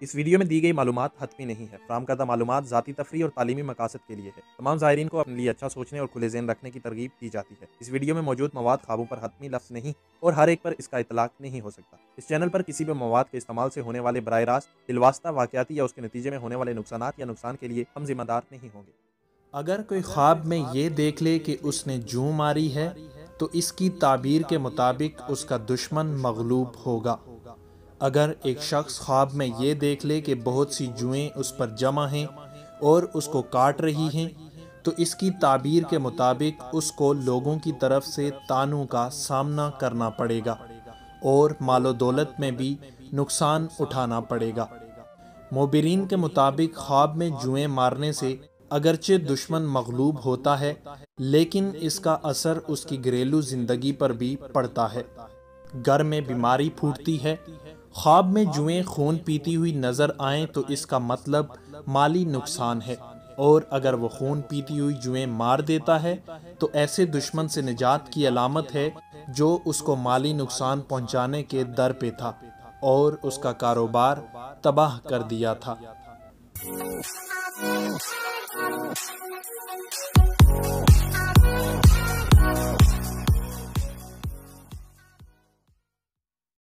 اس video میں دی گئی معلومات حتمی نہیں ہے۔ فراہم کردہ معلومات ذاتی تفریح اور تعلیمی مقاصد کے لیے ہے۔ تمام زائرین کو اپنے لیے اچھا سوچنے اور کھلے ذہن رکھنے کی ترغیب دی جاتی ہے۔ اس ویڈیو میں موجود مواد خوابوں پر حتمی لفظ نہیں اور ہر ایک پر اس کا اطلاق نہیں ہو سکتا۔ اس چینل پر کسی بھی مواد کے استعمال سے ہونے والے براہ راست، بالواسطہ واقعاتی یا اس کے نتیجے میں ہونے والے نقصانات یا نقصان کے لیے ہم ذمہ دار نہیں ہوں گے۔ اگر کوئی خواب میں یہ دیکھ لے کہ اس نے جوں ماری ہے تو اس کی تعبیر کے مطابق اس کا دشمن مغلوب ہوگا۔ اگر ایک شخص خواب میں یہ دیکھ لے کہ بہت سی جوئیں اس پر جمع ہیں اور اس کو کاٹ رہی ہیں تو اس کی تعبیر کے مطابق اس کو لوگوں کی طرف سے طعنوں کا سامنا کرنا پڑے گا اور مال و دولت میں بھی نقصان اٹھانا پڑے گا۔ مبررین کے مطابق خواب میں جوئیں مارنے سے اگرچہ دشمن مغلوب ہوتا ہے لیکن اس کا اثر اس کی گھریلو زندگی پر بھی پڑتا ہے۔ گھر میں بیماری پھوٹتی ہے۔ خواب میں جوئیں خون پیتی ہوئی نظر آئیں تو اس کا مطلب مالی نقصان ہے، اور اگر وہ خون پیتی ہوئی جوئیں مار دیتا ہے تو ایسے دشمن سے نجات کی علامت ہے جو اس کو مالی نقصان پہنچانے کے در پہ تھا اور اس کا کاروبار تباہ کر دیا تھا۔